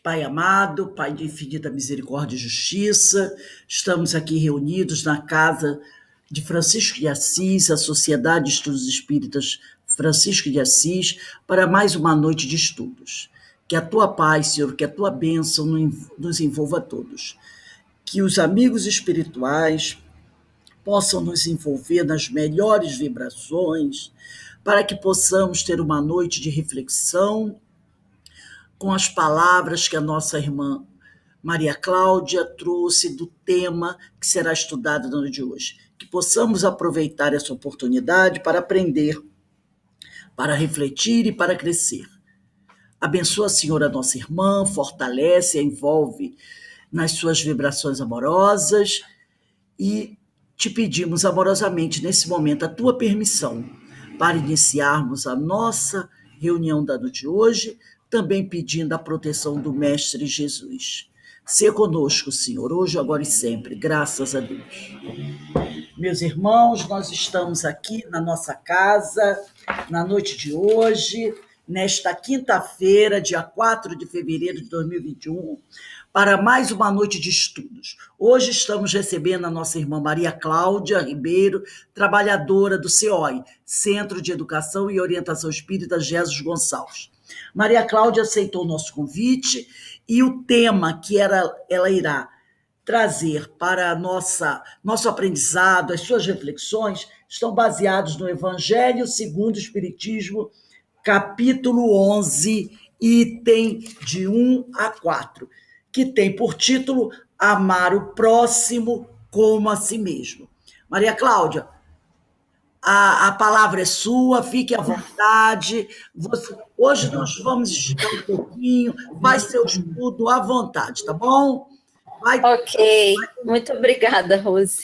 Pai amado, Pai de infinita misericórdia e justiça, estamos aqui reunidos na casa de Francisco de Assis, a Sociedade de Estudos Espíritas Francisco de Assis, para mais uma noite de estudos. Que a tua paz, Senhor, que a tua bênção nos envolva a todos. Que os amigos espirituais possam nos envolver nas melhores vibrações, para que possamos ter uma noite de reflexão com as palavras que a nossa irmã Maria Cláudia trouxe do tema que será estudado no dia de hoje. Que possamos aproveitar essa oportunidade para aprender, para refletir e para crescer. Abençoa, Senhor, a nossa irmã, fortalece, a envolve nas suas vibrações amorosas e te pedimos amorosamente nesse momento a tua permissão para iniciarmos a nossa reunião da noite de hoje, também pedindo a proteção do Mestre Jesus. Ser conosco, Senhor, hoje, agora e sempre, graças a Deus. Meus irmãos, nós estamos aqui na nossa casa, na noite de hoje, nesta quinta-feira, dia 4 de fevereiro de 2021, para mais uma noite de estudos. Hoje estamos recebendo a nossa irmã Maria Cláudia Ribeiro, trabalhadora do CEOI, Centro de Educação e Orientação Espírita Jesus Gonçalves. Maria Cláudia aceitou o nosso convite e o tema que ela irá trazer para nosso aprendizado, as suas reflexões, estão baseados no Evangelho segundo o Espiritismo, capítulo 11, item de 1 a 4, que tem por título Amar o Próximo como a si mesmo. Maria Cláudia, a palavra é sua, fique à vontade. Hoje nós vamos estudar um pouquinho, faz seu estudo à vontade, tá bom? Ok, muito obrigada, Rose.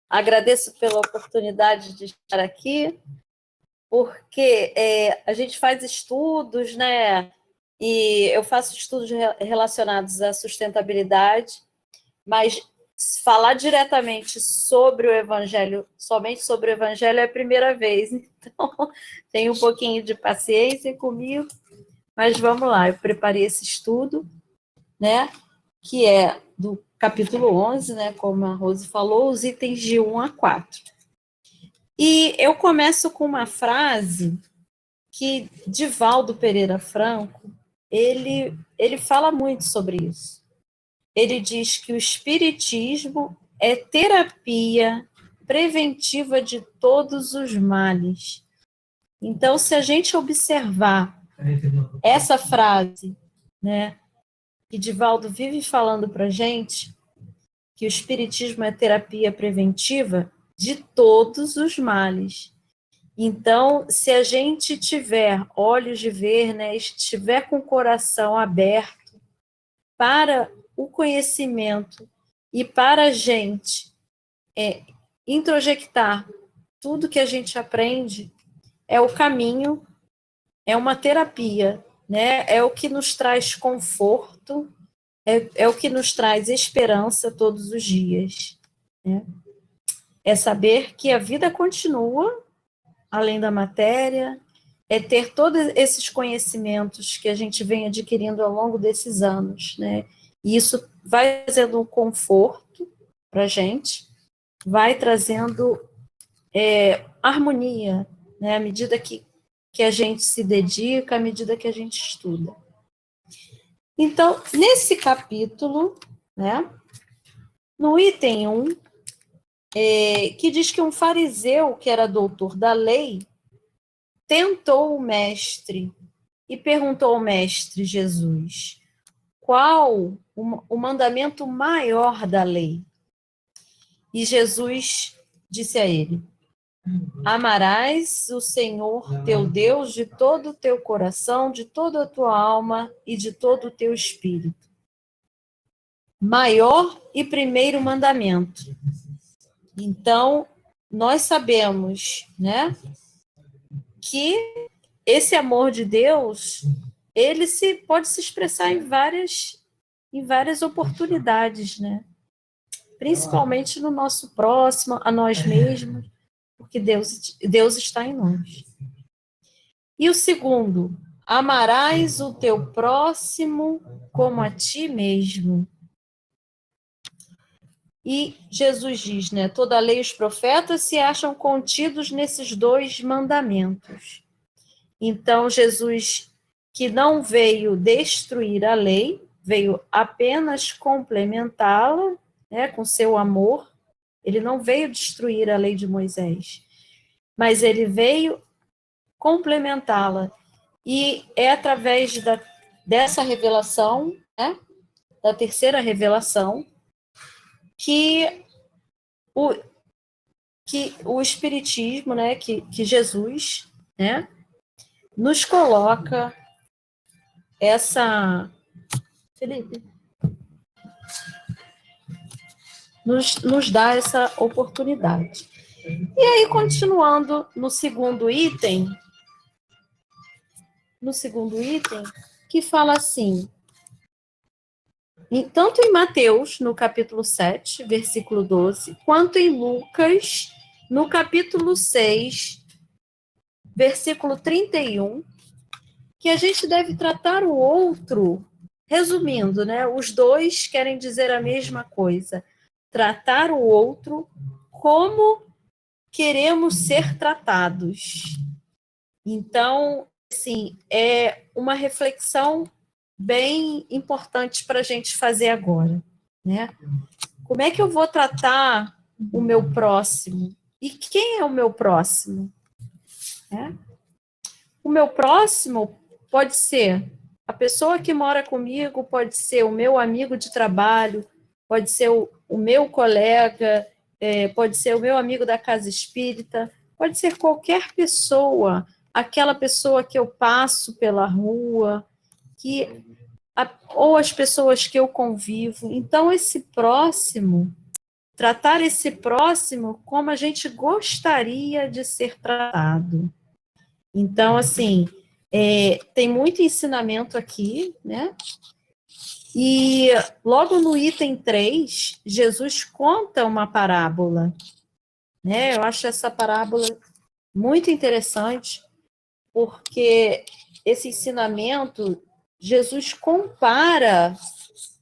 Agradeço pela oportunidade de estar aqui, porque a gente faz estudos, né? E eu faço estudos relacionados à sustentabilidade, mas falar diretamente sobre o Evangelho, somente sobre o Evangelho, é a primeira vez. Então, tenha um pouquinho de paciência comigo, mas vamos lá, eu preparei esse estudo, né? Que é do capítulo 11, né, como a Rose falou, os itens de 1 a 4. E eu começo com uma frase que Divaldo Pereira Franco, ele fala muito sobre isso. Ele diz que o espiritismo é terapia preventiva de todos os males. Então, se a gente observar essa frase, né, que Divaldo vive falando para a gente, que o espiritismo é terapia preventiva de todos os males. Então, se a gente tiver olhos de ver, né, estiver com o coração aberto para o conhecimento e para a gente introjectar tudo que a gente aprende, é o caminho, é uma terapia, né? É o que nos traz conforto, é o que nos traz esperança todos os dias, né? É saber que a vida continua além da matéria, é ter todos esses conhecimentos que a gente vem adquirindo ao longo desses anos, né? E isso vai trazendo um conforto para a gente, vai trazendo harmonia, né? À medida que a gente se dedica, à medida que a gente estuda. Então, nesse capítulo, né, no item 1, que diz que um fariseu, que era doutor da lei, tentou o mestre e perguntou ao mestre Jesus, qual o mandamento maior da lei? E Jesus disse a ele, amarás o Senhor teu Deus de todo o teu coração, de toda a tua alma e de todo o teu espírito. Maior e primeiro mandamento. Então, nós sabemos, né, que esse amor de Deus, ele pode se expressar em várias oportunidades, né? Principalmente no nosso próximo, a nós mesmos, porque Deus está em nós. E o segundo, amarás o teu próximo como a ti mesmo. E Jesus diz, né, toda a lei e os profetas se acham contidos nesses dois mandamentos. Então, Jesus, que não veio destruir a lei, veio apenas complementá-la, né, com seu amor. Ele não veio destruir a lei de Moisés, mas ele veio complementá-la. E é através dessa revelação, né, da terceira revelação, que o Espiritismo, né, que Jesus, né, nos coloca essa... Felipe, nos dá essa oportunidade. E aí, continuando no segundo item, que fala assim, tanto em Mateus, no capítulo 7, versículo 12, quanto em Lucas, no capítulo 6, versículo 31, que a gente deve tratar o outro, resumindo, né? Os dois querem dizer a mesma coisa, tratar o outro como queremos ser tratados. Então, assim, é uma reflexão bem importante para a gente fazer agora, né? Como é que eu vou tratar o meu próximo? E quem é o meu próximo? O meu próximo pode ser a pessoa que mora comigo, pode ser o meu amigo de trabalho, pode ser o meu colega, pode ser o meu amigo da casa espírita, pode ser qualquer pessoa, aquela pessoa que eu passo pela rua, ou as pessoas que eu convivo. Então, esse próximo, tratar esse próximo como a gente gostaria de ser tratado. Então, assim, tem muito ensinamento aqui, né? E logo no item 3, Jesus conta uma parábola, né? Eu acho essa parábola muito interessante, porque esse ensinamento, Jesus compara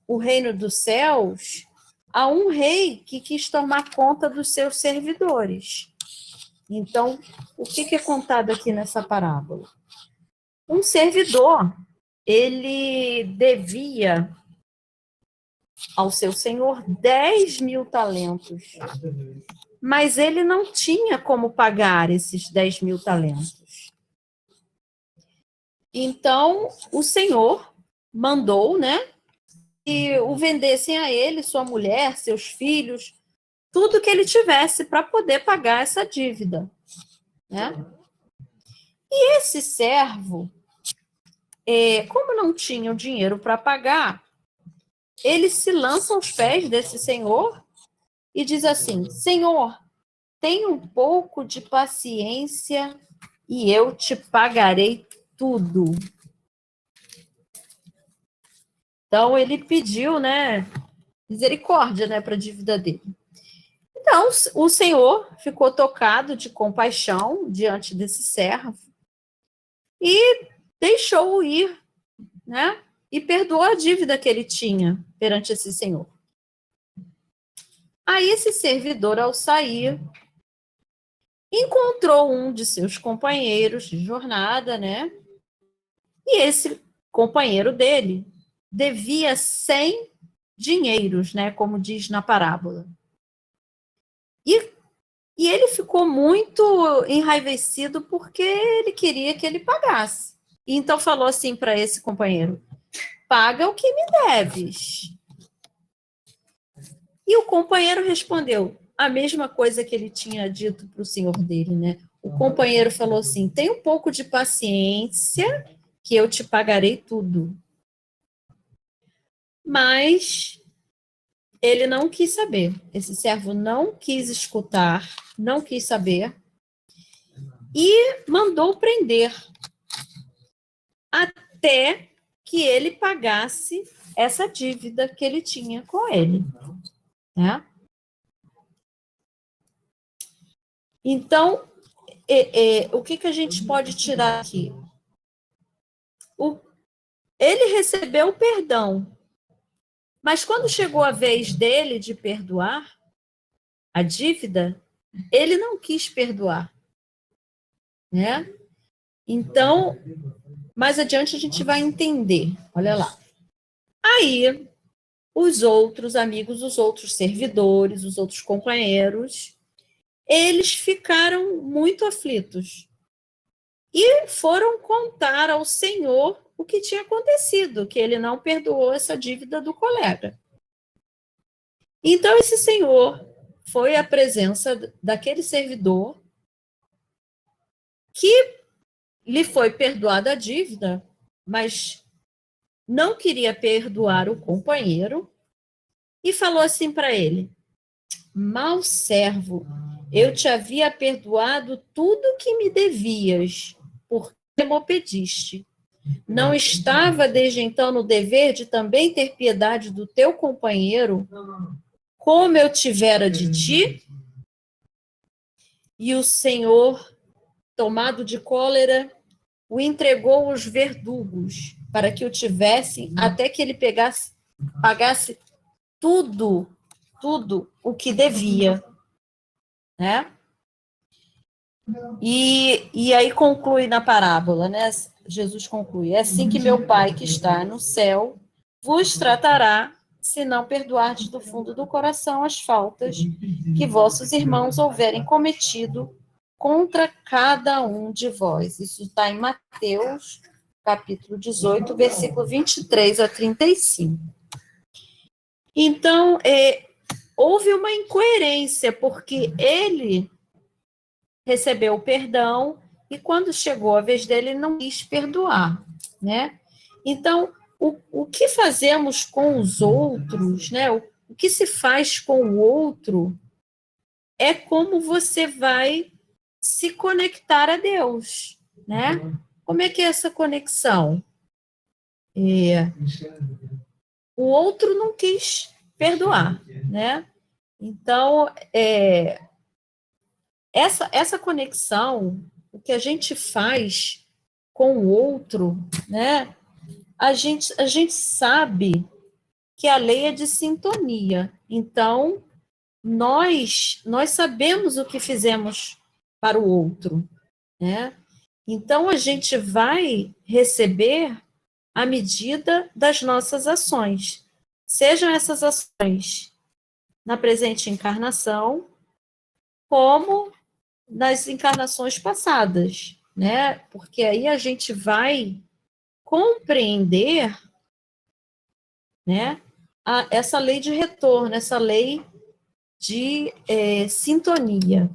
o reino dos céus a um rei que quis tomar conta dos seus servidores. Então, o que é contado aqui nessa parábola? Um servidor, ele devia ao seu senhor 10.000 talentos, mas ele não tinha como pagar esses 10.000 talentos. Então, o senhor mandou, né, que o vendessem a ele, sua mulher, seus filhos, tudo que ele tivesse para poder pagar essa dívida, né? E esse servo, como não tinha o dinheiro para pagar, ele se lança aos pés desse senhor e diz assim: Senhor, tenha um pouco de paciência e eu te pagarei tudo. Então, ele pediu, né, misericórdia, né, para a dívida dele. Então, o senhor ficou tocado de compaixão diante desse servo e deixou-o ir, né, e perdoou a dívida que ele tinha perante esse senhor. Aí, esse servidor, ao sair, encontrou um de seus companheiros de jornada, né, e esse companheiro dele devia 100 dinheiros, né, como diz na parábola. E ele ficou muito enraivecido porque ele queria que ele pagasse. E então falou assim para esse companheiro: paga o que me deves. E o companheiro respondeu a mesma coisa que ele tinha dito para o senhor dele, né? O companheiro falou assim: tem um pouco de paciência que eu te pagarei tudo. Mas ele não quis saber. Esse servo não quis escutar, não quis saber, e mandou prender até que ele pagasse essa dívida que ele tinha com ele, né? Então, o que a gente pode tirar aqui? ele recebeu o perdão, mas quando chegou a vez dele de perdoar a dívida, ele não quis perdoar, né? Então, mais adiante a gente vai entender. Olha lá. Aí, os outros amigos, os outros servidores, os outros companheiros, eles ficaram muito aflitos e foram contar ao Senhor o que tinha acontecido, que ele não perdoou essa dívida do colega. Então, esse senhor foi à presença daquele servidor que lhe foi perdoada a dívida, mas não queria perdoar o companheiro e falou assim para ele: mau servo, eu te havia perdoado tudo que me devias, porque me pediste. Não estava desde então no dever de também ter piedade do teu companheiro, como eu tivera de ti? E o Senhor, tomado de cólera, o entregou aos verdugos, para que o tivessem até que ele pagasse tudo o que devia, né? E aí conclui na parábola, né? Jesus conclui: é assim que meu Pai que está no céu vos tratará, se não perdoardes do fundo do coração as faltas que vossos irmãos houverem cometido contra cada um de vós. Isso está em Mateus, capítulo 18, versículo 23 a 35. Então, houve uma incoerência, porque ele recebeu o perdão e quando chegou a vez dele, ele não quis perdoar, né? Então, o que fazemos com os outros, né? O que se faz com o outro é como você vai se conectar a Deus, né? Como é que é essa conexão? O outro não quis perdoar, né? Então, essa conexão, o que a gente faz com o outro, né? A gente sabe que a lei é de sintonia. Então, nós sabemos o que fizemos para o outro, né? Então, a gente vai receber a medida das nossas ações. Sejam essas ações na presente encarnação, como nas encarnações passadas, né? Porque aí a gente vai compreender, né, essa lei de retorno, essa lei de sintonia.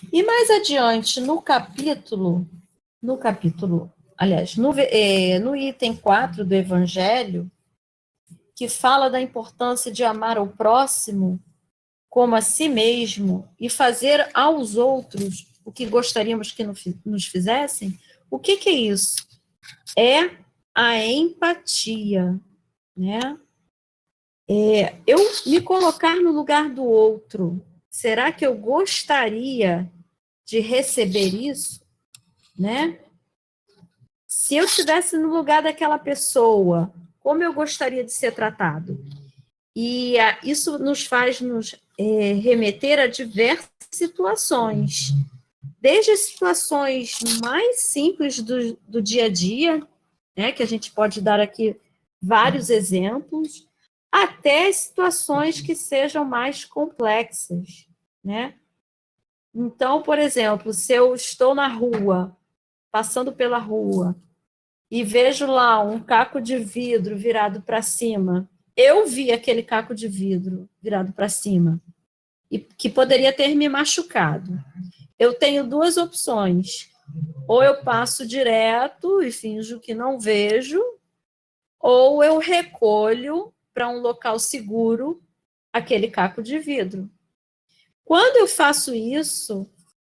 E mais adiante, aliás, no item 4 do Evangelho, que fala da importância de amar o próximo como a si mesmo e fazer aos outros o que gostaríamos que nos fizessem, o que é isso? É a empatia, né? Eu me colocar no lugar do outro. Será que eu gostaria de receber isso, né? Se eu estivesse no lugar daquela pessoa, como eu gostaria de ser tratado? E isso nos faz remeter a diversas situações, desde as situações mais simples do dia a dia, né, que a gente pode dar aqui vários exemplos, até situações que sejam mais complexas, né? Então, por exemplo, se eu estou na rua, passando pela rua, e vejo lá um caco de vidro virado para cima, eu vi aquele caco de vidro virado para cima, e que poderia ter me machucado. Eu tenho duas opções. Ou eu passo direto e finjo que não vejo, ou eu recolho para um local seguro aquele caco de vidro. Quando eu faço isso,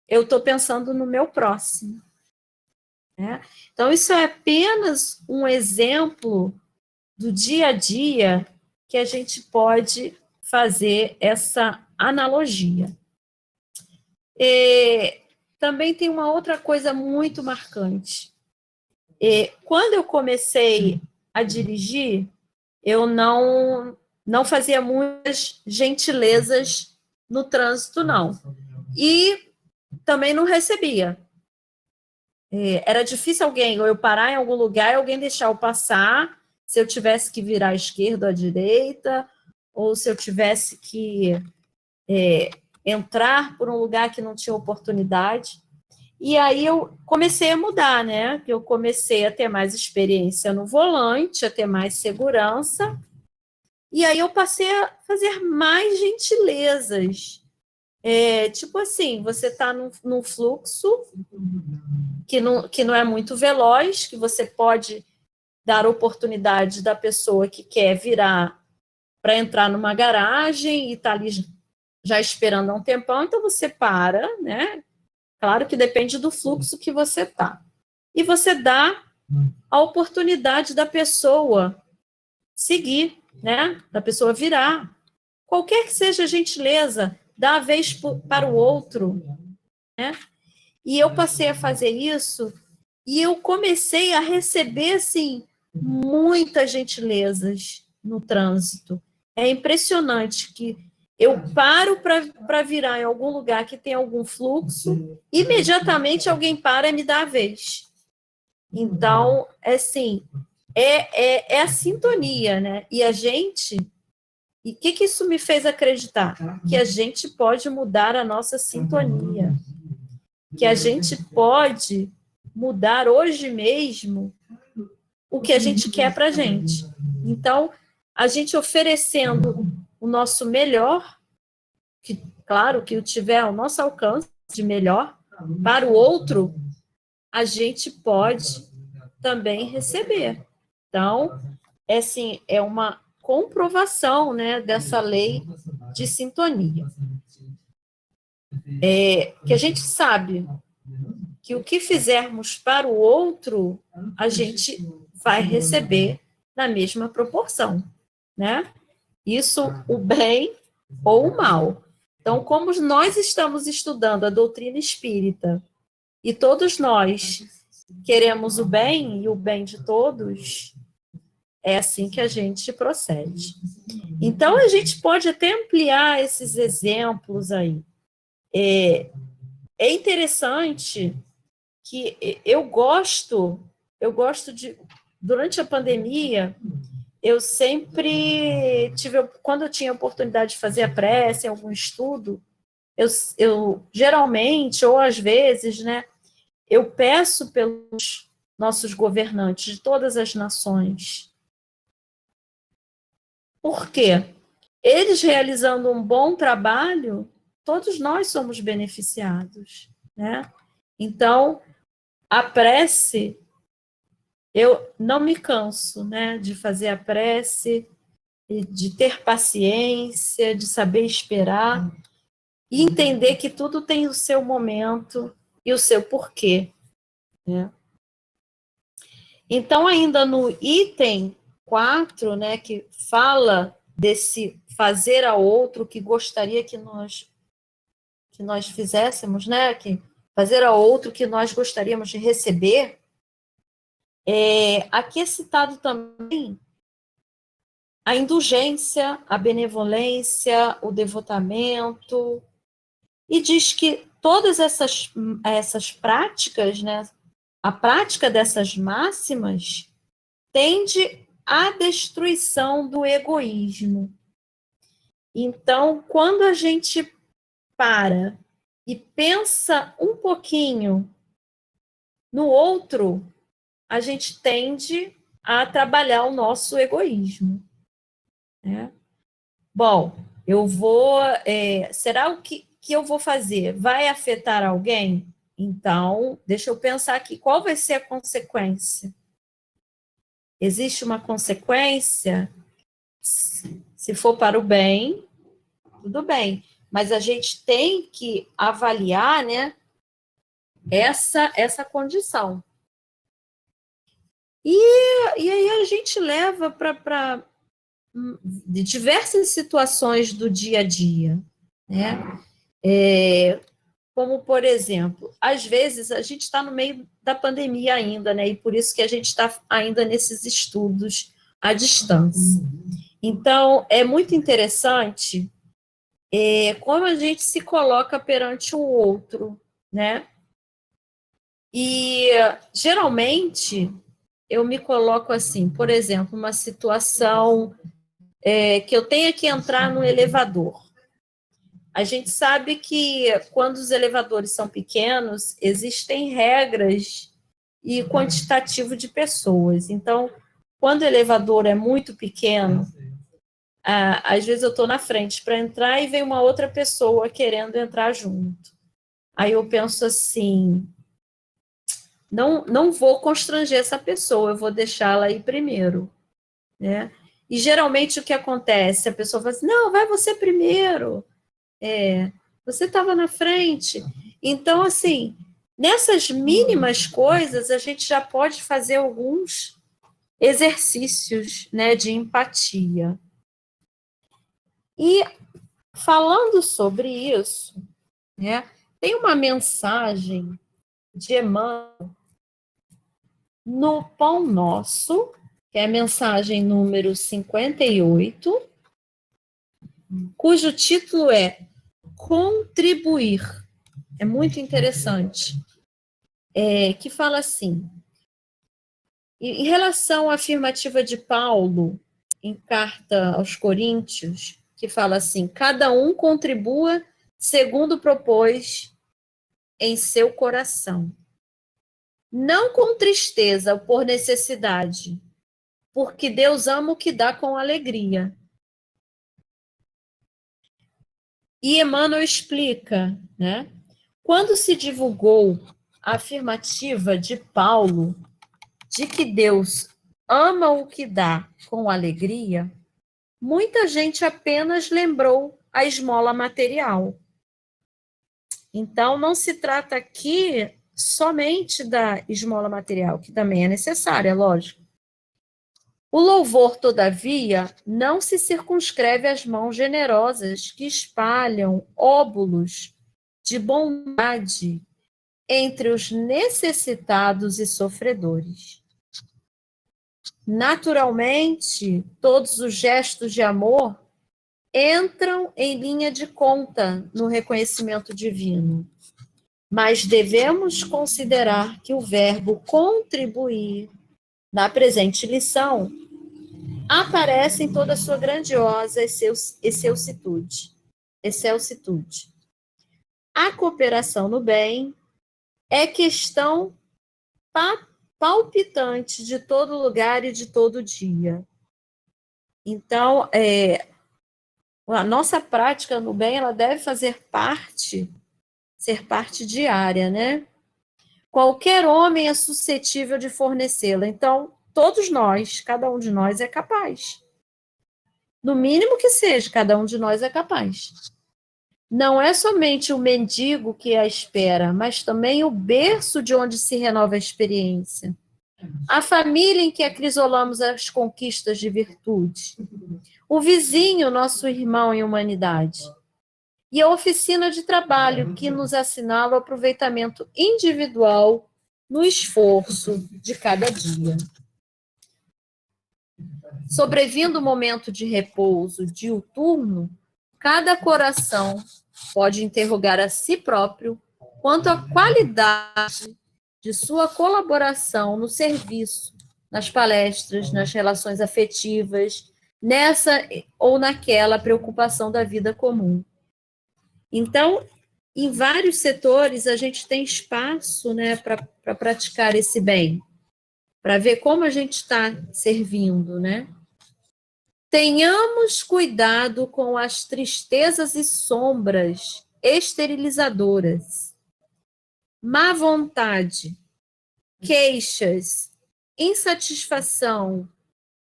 eu estou pensando no meu próximo, né? Então, isso é apenas um exemplo do dia a dia que a gente pode fazer essa analogia. E também tem uma outra coisa muito marcante. Quando eu comecei a dirigir, eu não fazia muitas gentilezas no trânsito, não. E também não recebia. Era difícil alguém, ou eu parar em algum lugar e alguém deixar eu passar, se eu tivesse que virar à esquerda ou à direita, ou se eu tivesse que entrar por um lugar que não tinha oportunidade. E aí eu comecei a mudar, né? Eu comecei a ter mais experiência no volante, a ter mais segurança, e aí eu passei a fazer mais gentilezas. Tipo assim, você está num fluxo que não é muito veloz, que você pode dar oportunidade da pessoa que quer virar para entrar numa garagem e está ali já esperando há um tempão, então você para, né? Claro que depende do fluxo que você está. E você dá a oportunidade da pessoa seguir, né? Da pessoa virar. Qualquer que seja a gentileza, dá a vez para o outro, né? E eu passei a fazer isso e eu comecei a receber, assim, muitas gentilezas no trânsito. É impressionante que eu paro para virar em algum lugar que tem algum fluxo, imediatamente alguém para e me dá a vez. Então, assim, é a sintonia, né? E o que isso me fez acreditar? Que a gente pode mudar a nossa sintonia, que a gente pode mudar hoje mesmo o que a gente quer para a gente. Então, a gente oferecendo o nosso melhor, que, claro, que tiver ao nosso alcance de melhor, para o outro, a gente pode também receber. Então, assim, é uma comprovação, né, dessa lei de sintonia. Que a gente sabe que o que fizermos para o outro, a gente vai receber na mesma proporção, né? Isso, o bem ou o mal. Então, como nós estamos estudando a doutrina espírita e todos nós queremos o bem e o bem de todos, é assim que a gente procede. Então, a gente pode até ampliar esses exemplos aí. É interessante que eu gosto de, durante a pandemia, eu sempre tive, quando eu tinha oportunidade de fazer a prece, algum estudo, eu geralmente, ou às vezes, né, eu peço pelos nossos governantes de todas as nações. Por quê? Eles realizando um bom trabalho, todos nós somos beneficiados, né? Então, a prece, eu não me canso, né, de fazer a prece, de ter paciência, de saber esperar e entender que tudo tem o seu momento e o seu porquê, né? Então, ainda no item 4, né, que fala desse fazer a outro que gostaria que nós fizéssemos, né, que fazer a outro que nós gostaríamos de receber, aqui é citado também a indulgência, a benevolência, o devotamento, e diz que todas essas práticas, né, a prática dessas máximas tende à destruição do egoísmo. Então, quando a gente para e pensa um pouquinho no outro, a gente tende a trabalhar o nosso egoísmo, né? Bom, eu vou. Será o que eu vou fazer? Vai afetar alguém? Então, deixa eu pensar aqui, qual vai ser a consequência? Existe uma consequência? Se for para o bem, tudo bem. Mas a gente tem que avaliar, né, essa condição. E aí a gente leva para de diversas situações do dia a dia, né? como, por exemplo, às vezes a gente está no meio da pandemia ainda, né? E por isso que a gente está ainda nesses estudos à distância. Então, é muito interessante como a gente se coloca perante o outro, né? E, geralmente, eu me coloco assim, por exemplo, uma situação que eu tenha que entrar no elevador. A gente sabe que quando os elevadores são pequenos, existem regras e quantitativo de pessoas. Então, quando o elevador é muito pequeno, às vezes eu estou na frente para entrar e vem uma outra pessoa querendo entrar junto. Aí eu penso assim, não vou constranger essa pessoa, eu vou deixá-la ir primeiro, né? E geralmente o que acontece? A pessoa fala assim, não, vai você primeiro. Você estava na frente. Então, assim, nessas mínimas coisas, a gente já pode fazer alguns exercícios, né, de empatia. E falando sobre isso, né, tem uma mensagem de Emmanuel no Pão Nosso, que é a mensagem número 58, cujo título é Contribuir. É muito interessante. Que fala assim, em relação à afirmativa de Paulo, em carta aos Coríntios, que fala assim, cada um contribua segundo propôs em seu coração. Não com tristeza ou por necessidade, porque Deus ama o que dá com alegria. E Emmanuel explica, né? Quando se divulgou a afirmativa de Paulo de que Deus ama o que dá com alegria, muita gente apenas lembrou a esmola material. Então, não se trata aqui somente da esmola material, que também é necessária, lógico. O louvor, todavia, não se circunscreve às mãos generosas que espalham óbulos de bondade entre os necessitados e sofredores. Naturalmente, todos os gestos de amor entram em linha de conta no reconhecimento divino, mas devemos considerar que o verbo contribuir, na presente lição, aparece em toda a sua grandiosa excelsitude. A cooperação no bem é questão palpitante de todo lugar e de todo dia. Então, a nossa prática no bem, ela deve ser parte diária, né? Qualquer homem é suscetível de fornecê-la. Então, todos nós, cada um de nós é capaz. No mínimo que seja, cada um de nós é capaz. Não é somente o mendigo que a espera, mas também o berço de onde se renova a experiência. A família em que acrisolamos as conquistas de virtude. O vizinho, nosso irmão em humanidade. E a oficina de trabalho, que nos assinala o aproveitamento individual no esforço de cada dia. Sobrevindo o momento de repouso diuturno, cada coração pode interrogar a si próprio quanto à qualidade de sua colaboração no serviço, nas palestras, nas relações afetivas, nessa ou naquela preocupação da vida comum. Então, em vários setores, a gente tem espaço, né, para praticar esse bem, para ver como a gente está servindo, né? Tenhamos cuidado com as tristezas e sombras esterilizadoras, má vontade, queixas, insatisfação,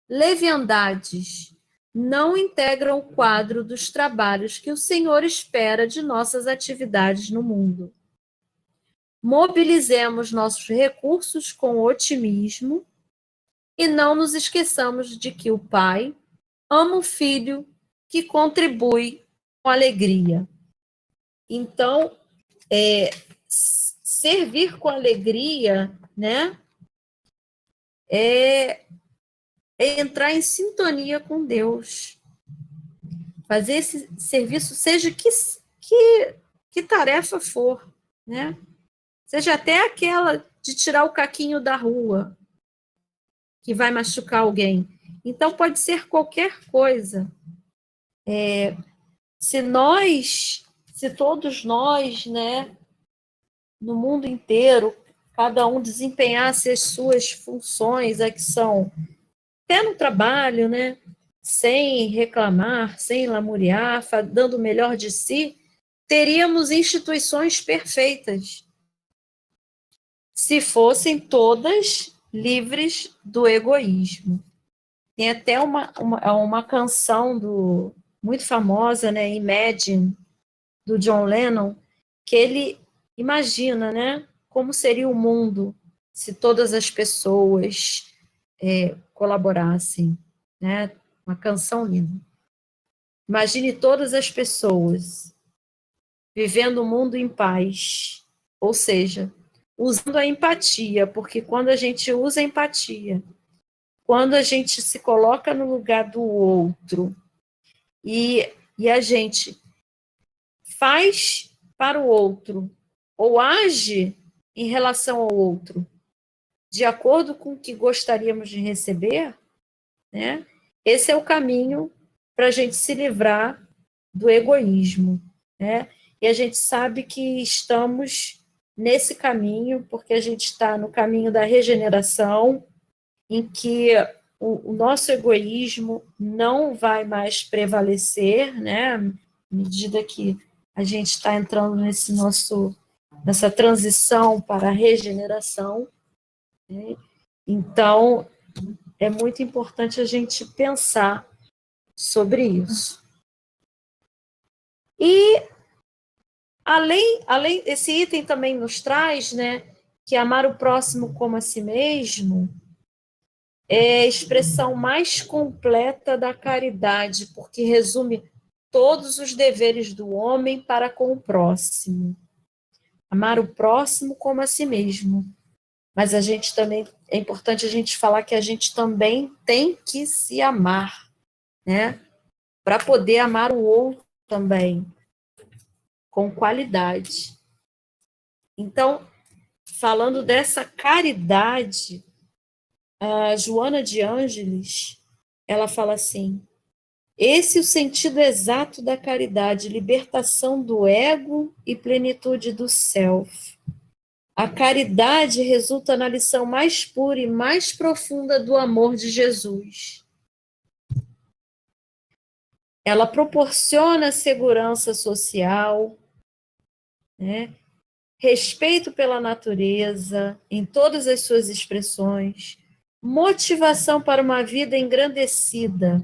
leviandades, não integram o quadro dos trabalhos que o Senhor espera de nossas atividades no mundo. Mobilizemos nossos recursos com otimismo e não nos esqueçamos de que o Pai ama o Filho que contribui com alegria. Então, servir com alegria, né? É entrar em sintonia com Deus. Fazer esse serviço, seja que tarefa for, né? Seja até aquela de tirar o caquinho da rua, que vai machucar alguém. Então, pode ser qualquer coisa. Se todos nós, né, no mundo inteiro, cada um desempenhasse as suas funções, que são até no trabalho, né, sem reclamar, sem lamuriar, dando o melhor de si, teríamos instituições perfeitas, se fossem todas livres do egoísmo. Tem até uma canção muito famosa, né, Imagine, do John Lennon, que ele imagina, né, como seria o mundo se todas as pessoas colaborassem, né? Uma canção linda. Imagine todas as pessoas vivendo um mundo em paz, ou seja, usando a empatia, porque quando a gente usa a empatia, quando a gente se coloca no lugar do outro e a gente faz para o outro ou age em relação ao outro de acordo com o que gostaríamos de receber, né? Esse é o caminho para a gente se livrar do egoísmo, né? E a gente sabe que estamos nesse caminho, porque a gente está no caminho da regeneração, em que o nosso egoísmo não vai mais prevalecer, né? À medida que a gente está entrando nessa transição para a regeneração, né? Então, é muito importante a gente pensar sobre isso. E, além esse item também nos traz, né, que amar o próximo como a si mesmo é a expressão mais completa da caridade, porque resume todos os deveres do homem para com o próximo. Amar o próximo como a si mesmo. Mas a gente também, é importante a gente falar que a gente também tem que se amar, né? Para poder amar o outro também, com qualidade. Então, falando dessa caridade, a Joana de Ângeles, ela fala assim: esse é o sentido exato da caridade, libertação do ego e plenitude do self. A caridade resulta na lição mais pura e mais profunda do amor de Jesus. Ela proporciona segurança social, né? Respeito pela natureza, em todas as suas expressões, motivação para uma vida engrandecida.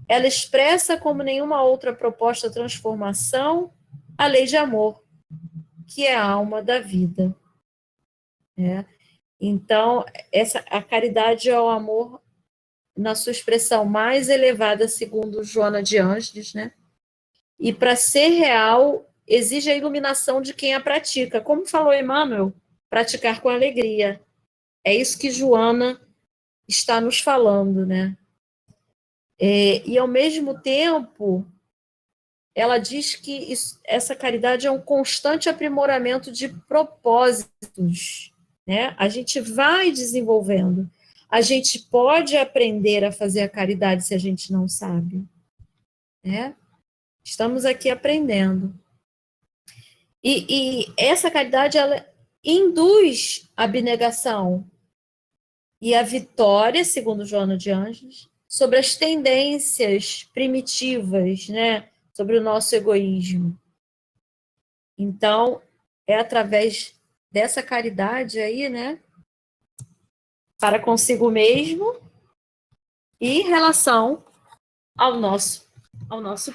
Ela expressa como nenhuma outra proposta transformação a lei de amor, que é a alma da vida. Então, a caridade é o amor na sua expressão mais elevada, segundo Joana de Ângeles, né? E para ser real, exige a iluminação de quem a pratica. Como falou Emmanuel, praticar com alegria. É isso que Joana está nos falando, né? E, ao mesmo tempo, ela diz que essa caridade é um constante aprimoramento de propósitos, né? A gente vai desenvolvendo. A gente pode aprender a fazer a caridade se a gente não sabe, né? Estamos aqui aprendendo. E essa caridade, ela induz a abnegação e a vitória, segundo Joana de Ângeles, sobre as tendências primitivas, né? Sobre o nosso egoísmo. Então, é através dessa caridade aí, né? Para consigo mesmo e em relação ao nosso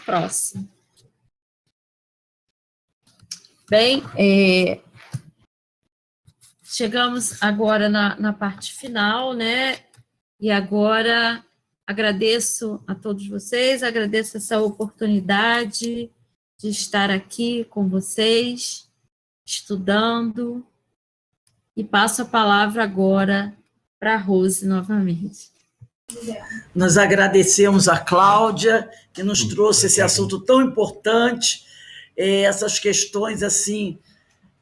próximo. Bem, chegamos agora na parte final, né? E agora agradeço a todos vocês, agradeço essa oportunidade de estar aqui com vocês. estudando, e passo a palavra agora para a Rose novamente. Nós agradecemos a Cláudia, que nos trouxe esse assunto tão importante, essas questões assim,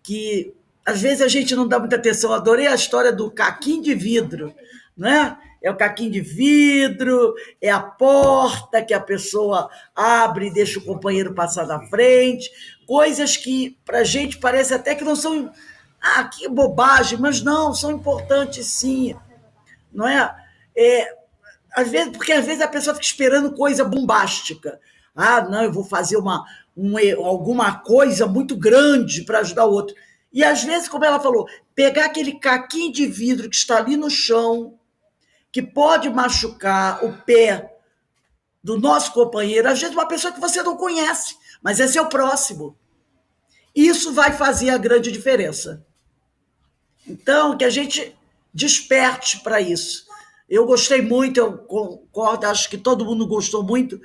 que às vezes a gente não dá muita atenção. Eu adorei a história do caquinho de vidro, né? É o caquinho de vidro, é a porta que a pessoa abre e deixa o companheiro passar na frente, coisas que para a gente parece até que não são... Ah, que bobagem, mas não, são importantes sim, não é? Às vezes, porque às vezes a pessoa fica esperando coisa bombástica. Ah, não, eu vou fazer alguma coisa muito grande para ajudar o outro. E às vezes, como ela falou, pegar aquele caquinho de vidro que está ali no chão, que pode machucar o pé do nosso companheiro, às vezes uma pessoa que você não conhece, mas é seu próximo. Isso vai fazer a grande diferença. Então, que a gente desperte para isso. Eu gostei muito, eu concordo, acho que todo mundo gostou muito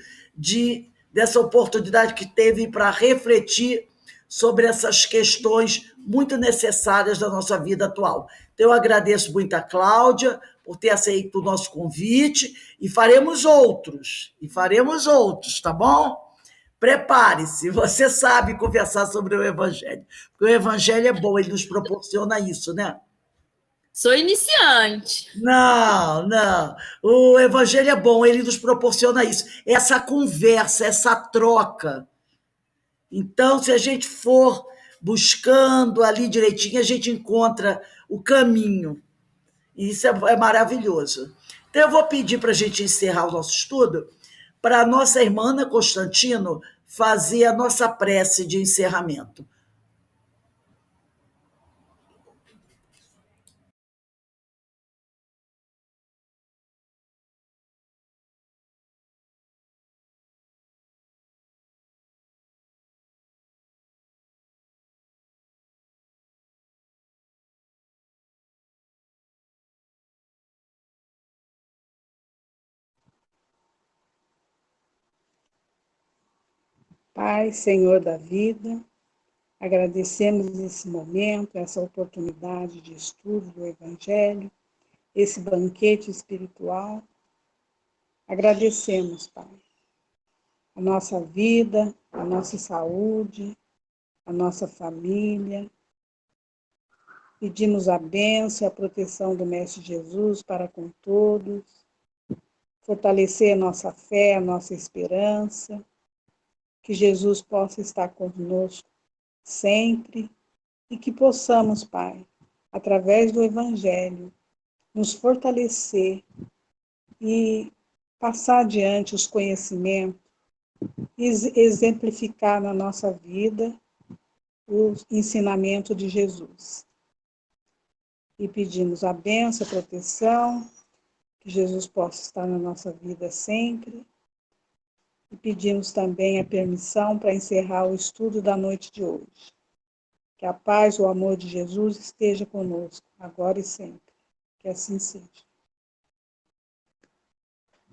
dessa oportunidade que teve para refletir sobre essas questões muito necessárias da nossa vida atual. Então, eu agradeço muito a Cláudia por ter aceito o nosso convite e faremos outros, tá bom? Prepare-se, você sabe conversar sobre o Evangelho, porque o Evangelho é bom, ele nos proporciona isso, né? Sou iniciante. Não, não. O Evangelho é bom, ele nos proporciona isso, essa conversa, essa troca. Então, se a gente for buscando ali direitinho, a gente encontra o caminho. E isso é maravilhoso. Então, eu vou pedir para a gente encerrar o nosso estudo, para a nossa irmã Ana Constantino fazer a nossa prece de encerramento. Pai, Senhor da vida, agradecemos esse momento, essa oportunidade de estudo do Evangelho, esse banquete espiritual. Agradecemos, Pai, a nossa vida, a nossa saúde, a nossa família. Pedimos a bênção e a proteção do Mestre Jesus para com todos, fortalecer a nossa fé, a nossa esperança, que Jesus possa estar conosco sempre e que possamos, Pai, através do Evangelho, nos fortalecer e passar adiante os conhecimentos e exemplificar na nossa vida o ensinamento de Jesus. E pedimos a bênção, a proteção, que Jesus possa estar na nossa vida sempre. E pedimos também a permissão para encerrar o estudo da noite de hoje. Que a paz e o amor de Jesus esteja conosco, agora e sempre. Que assim seja.